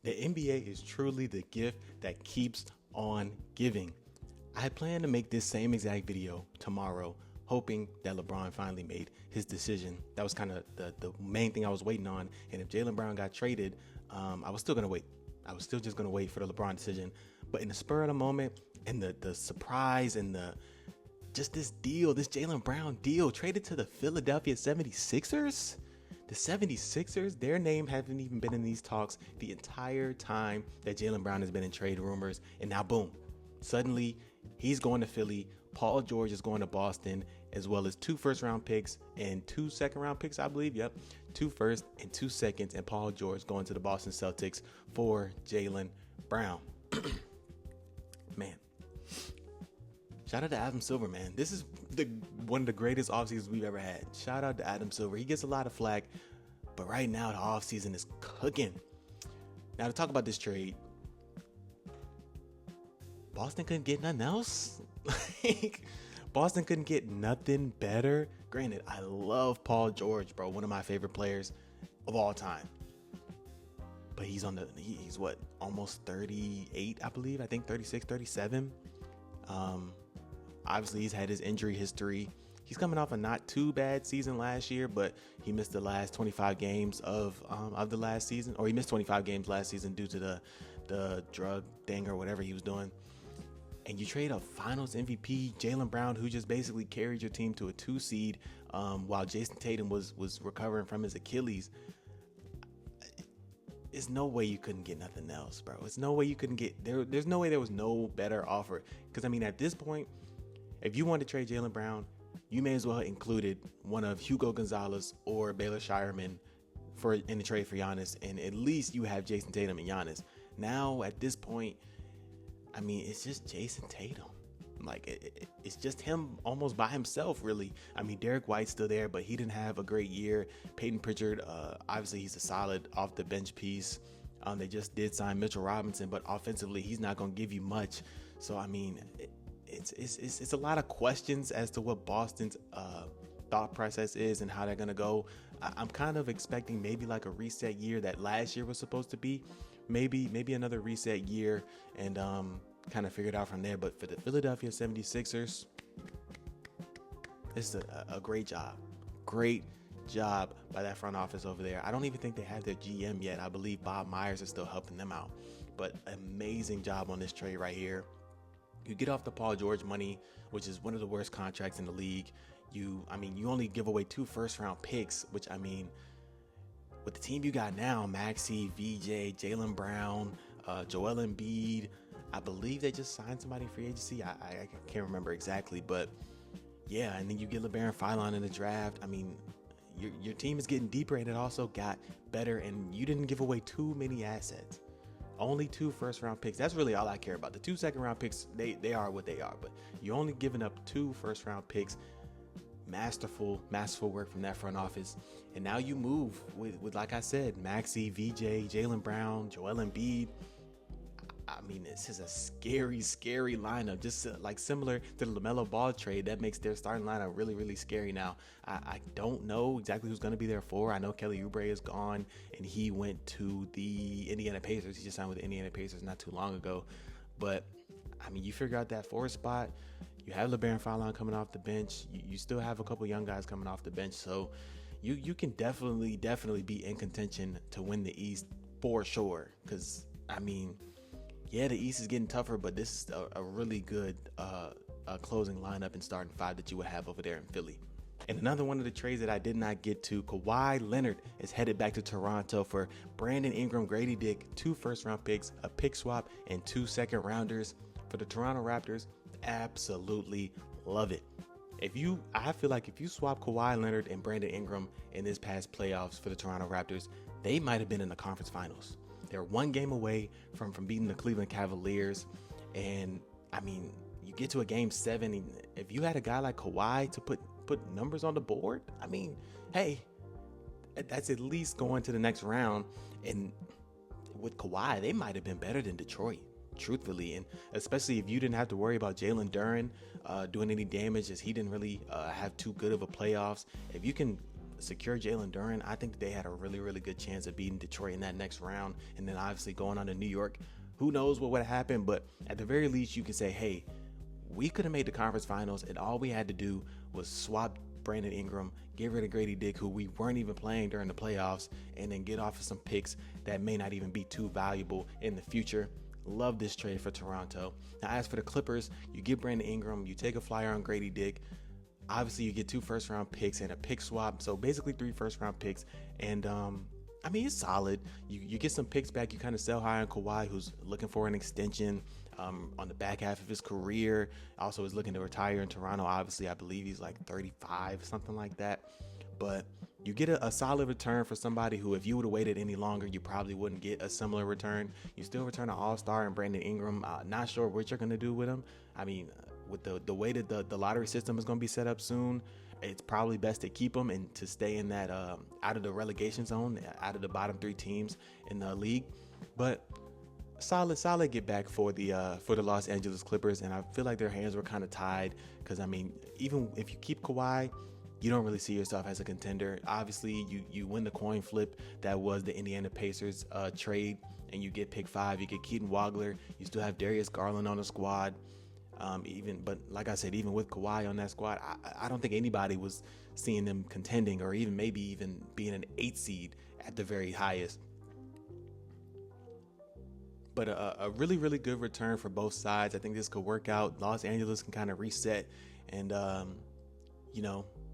The NBA is truly the gift that keeps on giving. I plan to make this same exact video tomorrow, hoping that LeBron finally made his decision. That was kind of the main thing I was waiting on. And if Jaylen Brown got traded, I was still going to wait. I was still just going to wait for the LeBron decision. But in the spur of the moment and the surprise and just this deal, this Jaylen Brown deal traded to the Philadelphia 76ers. The 76ers, their name haven't even been in these talks the entire time that Jaylen Brown has been in trade rumors. And now, boom, suddenly he's going to Philly. Paul George is going to Boston, as well as 2 first-round picks and 2 second-round picks, I believe. Yep, 2 first and 2 seconds, and Paul George going to the Boston Celtics for Jaylen Brown. Man. Shout out to Adam Silver, man. This is one of the greatest offseasons we've ever had. Shout out to Adam Silver. He gets a lot of flack, but right now the offseason is cooking. Now to talk about this trade, Boston couldn't get nothing else. Boston couldn't get nothing better. Granted, I love Paul George, bro. One of my favorite players of all time. But he's what, almost 38, I believe. I think 36, 37. Obviously, he's had his injury history. He's coming off a not too bad season last year, but he missed the last 25 games of the last season, or he missed 25 games last season due to the drug thing or whatever he was doing. And you trade a Finals MVP, Jaylen Brown, who just basically carried your team to a 2 seed, while Jason Tatum was recovering from his Achilles. There's no way you couldn't get nothing else, bro. There's no way you couldn't get there. There's no way there was no better offer. Because I mean, at this point, if you wanted to trade Jaylen Brown, you may as well have included one of Hugo Gonzalez or Baylor Shireman in the trade for Giannis, and at least you have Jason Tatum and Giannis. Now at this point, I mean, it's just Jason Tatum. Like it's just him almost by himself, really. I mean, Derek White's still there, but he didn't have a great year. Peyton Pritchard, obviously he's a solid off the bench piece. They just did sign Mitchell Robinson, but offensively he's not going to give you much. So I mean, it's a lot of questions as to what Boston's thought process is and how they're going to go. I'm kind of expecting maybe like a reset year that last year was supposed to be. Maybe another reset year and kind of figure it out from there. But for the Philadelphia 76ers, this is a great job. Great job by that front office over there. I don't even think they have their GM yet. I believe Bob Myers is still helping them out. But amazing job on this trade right here. You get off the Paul George money, which is one of the worst contracts in the league. You only give away 2 first-round picks, which, I mean, with the team you got now, Maxey, VJ, Jaylen Brown, Joel Embiid, I believe they just signed somebody free agency. I can't remember exactly, but yeah, and then you get LeBaron Philon in the draft. I mean, your team is getting deeper, and it also got better, and you didn't give away too many assets. Only 2 first-round picks. That's really all I care about. The 2 second-round picks, they are what they are, but you're only giving up 2 first-round picks. Masterful work from that front office. And now you move with like I said, Maxey, VJ, Jaylen Brown, Joel Embiid. I mean, this is a scary lineup, just like similar to the LaMelo Ball trade. That makes their starting lineup really, really scary now. I don't know exactly who's going to be there for. I know Kelly Oubre is gone, and he went to the Indiana Pacers. He just signed with the Indiana Pacers not too long ago. But, I mean, you figure out that 4 spot. You have LeBaron Philon coming off the bench. You still have a couple young guys coming off the bench. So you can definitely be in contention to win the East for sure. Because, I mean, yeah, the East is getting tougher, but this is a really good closing lineup and starting 5 that you would have over there in Philly. And another one of the trades that I did not get to, Kawhi Leonard is headed back to Toronto for Brandon Ingram, Grady Dick, 2 first-round picks, a pick swap, and 2 second-rounders for the Toronto Raptors. Absolutely love it. I feel like if you swap Kawhi Leonard and Brandon Ingram in this past playoffs for the Toronto Raptors, they might have been in the conference finals. They're 1 game away from beating the Cleveland Cavaliers. And I mean, you get to a game 7, and if you had a guy like Kawhi to put numbers on the board, I mean, hey, that's at least going to the next round. And with Kawhi, they might have been better than Detroit, truthfully. And especially if you didn't have to worry about Jalen Duren doing any damage, as he didn't really have too good of a playoffs. If you can secure Jalen Duren, I think they had a really, really good chance of beating Detroit in that next round. And then obviously going on to New York, who knows what would have happened. But at the very least, you can say, hey, we could have made the conference finals, and all we had to do was swap Brandon Ingram, get rid of Grady Dick, who we weren't even playing during the playoffs, and then get off of some picks that may not even be too valuable in the future. Love this trade for Toronto. Now, as for the Clippers, you get Brandon Ingram, you take a flyer on Grady Dick. Obviously, you get 2 first-round picks and a pick swap, so basically 3 first-round picks. And I mean, it's solid. You get some picks back. You kind of sell high on Kawhi, who's looking for an extension on the back half of his career. Also is looking to retire in Toronto. Obviously, I believe he's like 35, something like that. But you get a solid return for somebody who, if you would have waited any longer, you probably wouldn't get a similar return. You still return an all-star in Brandon Ingram. Not sure what you're going to do with him. I mean, with the way that the lottery system is going to be set up soon, it's probably best to keep him and to stay in that out of the relegation zone, out of the bottom 3 teams in the league. But solid get back for the Los Angeles Clippers, and I feel like their hands were kind of tied because, I mean, even if you keep Kawhi, you don't really see yourself as a contender. Obviously, you win the coin flip that was the Indiana Pacers trade, and you get pick 5. You get Keaton Wagler. You still have Darius Garland on the squad. But like I said, even with Kawhi on that squad, I don't think anybody was seeing them contending or maybe even being an 8 seed at the very highest. But a really, really good return for both sides. I think this could work out. Los Angeles can kind of reset and,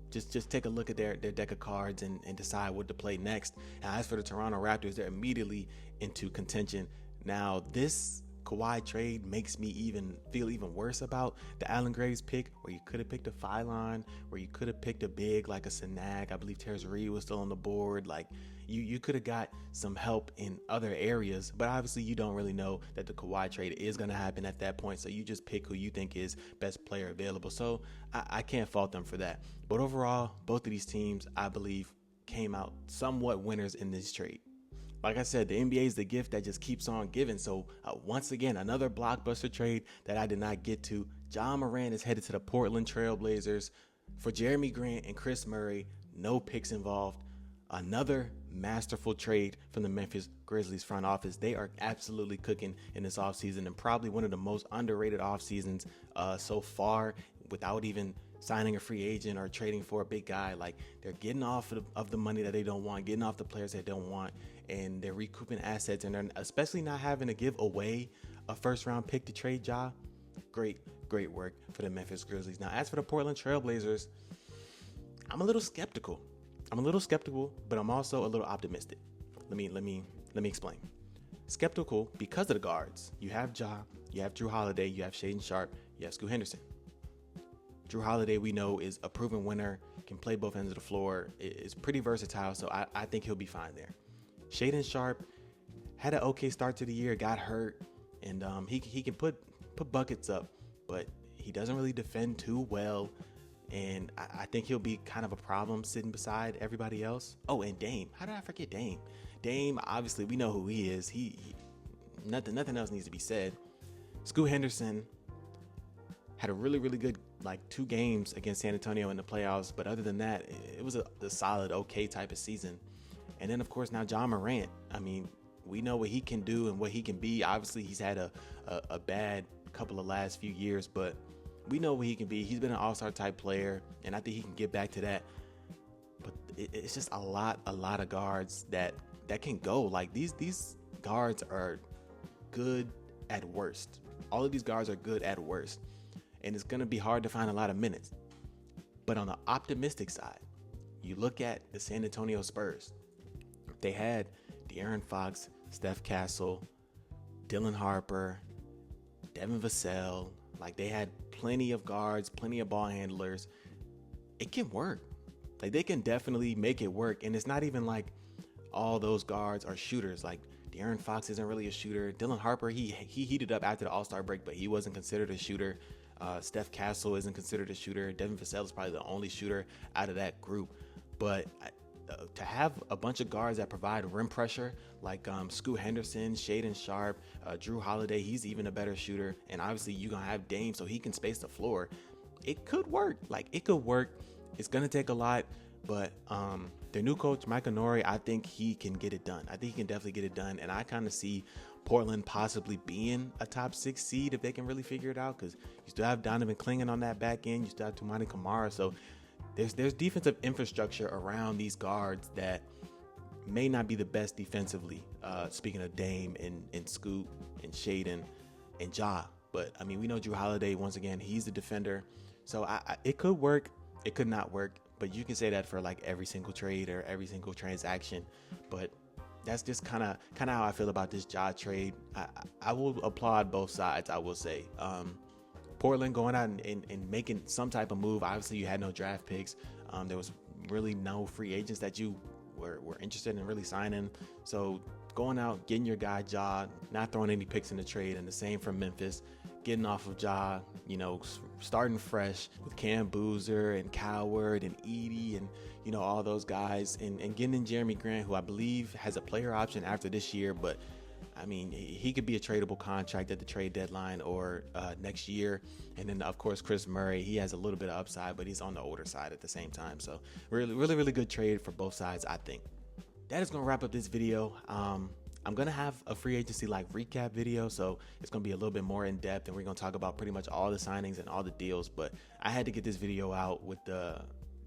just take a look at their deck of cards and decide what to play next. Now, as for the Toronto Raptors, they're immediately into contention. Now, this Kawhi trade makes me feel even worse about the Allen Graves pick, where you could have picked a Phylon, where you could have picked a big like a Senag. I believe Terrence Reed was still on the board. Like, you could have got some help in other areas, but obviously you don't really know that the Kawhi trade is going to happen at that point, so you just pick who you think is best player available. So I can't fault them for that. But overall, both of these teams, I believe, came out somewhat winners in this trade. Like I said, the NBA is the gift that just keeps on giving. So once again, another blockbuster trade that I did not get to. Ja Morant is headed to the Portland Trail Blazers for Jeremy Grant and Chris Murray. No picks involved. Another masterful trade from the Memphis Grizzlies front office. They are absolutely cooking in this offseason, and probably one of the most underrated offseasons so far, without even signing a free agent or trading for a big guy. Like, they're getting off of the money that they don't want, getting off the players they don't want, and they're recouping assets, and they're especially not having to give away a first-round pick to trade Ja. Great work for the Memphis Grizzlies. Now, as for the Portland Trail Blazers, I'm a little skeptical, but I'm also a little optimistic. Let me explain. Skeptical because of the guards. You have Ja, you have Drew Holiday, you have Shaedon Sharpe, you have Scoot Henderson. Drew Holiday, we know, is a proven winner, can play both ends of the floor, is pretty versatile, so I think he'll be fine there. Shaedon Sharpe had an okay start to the year, got hurt, and he can put buckets up, but he doesn't really defend too well, and I think he'll be kind of a problem sitting beside everybody else. Oh, and Dame. How did I forget Dame? Dame, obviously, we know who he is. He nothing else needs to be said. Scoot Henderson had a really, really good 2 games against San Antonio in the playoffs, but other than that, it was a solid, okay type of season. And then, of course, now Ja Morant. I mean, we know what he can do and what he can be. Obviously, he's had a bad couple of last few years, but we know what he can be. He's been an all-star type player, and I think he can get back to that. But it's just a lot of guards that can go. Like, these guards are good at worst. All of these guards are good at worst. And it's going to be hard to find a lot of minutes. But on the optimistic side, you look at the San Antonio Spurs. They had De'Aaron Fox, Steph Castle, Dylan Harper, Devin Vassell. Like, they had plenty of guards, plenty of ball handlers. It can work. Like, they can definitely make it work. And it's not even like all those guards are shooters. Like, De'Aaron Fox isn't really a shooter. Dylan Harper, he heated up after the All-Star break, but he wasn't considered a shooter. Steph Castle isn't considered a shooter. Devin Vassell is probably the only shooter out of that group. But to have a bunch of guards that provide rim pressure, like Scoot Henderson, Shaedon Sharpe, Drew Holiday, he's even a better shooter. And obviously you're going to have Dame so he can space the floor. It could work. Like, it could work. It's going to take a lot, but their new coach, Mike Nori, I think he can get it done. I think he can definitely get it done. And I kind of see Portland possibly being a top 6 seed if they can really figure it out, because you still have Donovan Clingan on that back end. You still have Toumani Camara. So there's defensive infrastructure around these guards that may not be the best defensively. Speaking of Dame and Scoot and Shaden and Ja. But, I mean, we know Drew Holiday, once again, he's the defender. So it could work. It could not work. But you can say that for like every single trade or every single transaction. But that's just kind of how I feel about this Ja trade. I will applaud both sides, I will say. Portland going out and making some type of move. Obviously, you had no draft picks. There was really no free agents that you were interested in really signing. So going out, getting your guy Ja, not throwing any picks in the trade, and the same from Memphis. Getting off of Ja, starting fresh with Cam Boozer and Coward and Edey and, all those guys, and getting in Jeremy Grant, who I believe has a player option after this year. But, I mean, he could be a tradable contract at the trade deadline or next year. And then, of course, Chris Murray, he has a little bit of upside, but he's on the older side at the same time. So really, really, really good trade for both sides, I think. That is going to wrap up this video. I'm going to have a free agency recap video, so it's going to be a little bit more in depth, and we're going to talk about pretty much all the signings and all the deals. But I had to get this video out with the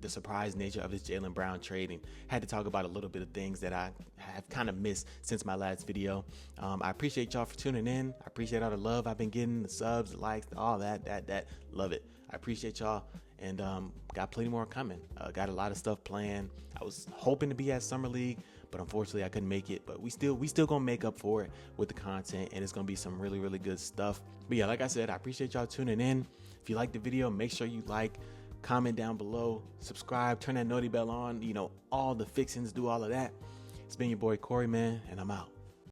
surprise nature of this Jaylen Brown trade, and had to talk about a little bit of things that I have kind of missed since my last video. I appreciate y'all for tuning in. I appreciate all the love I've been getting, the subs, the likes, all that. Love it. I appreciate y'all, and got plenty more coming. Got a lot of stuff planned. I was hoping to be at Summer League, but unfortunately I couldn't make it. But we still gonna make up for it with the content, and it's gonna be some really, really good stuff. But yeah, like I said, I appreciate y'all tuning in. If you like the video, make sure you like, comment down below, subscribe, turn that noti bell on, all the fixings, do all of that. It's been your boy Corey, man, and I'm out.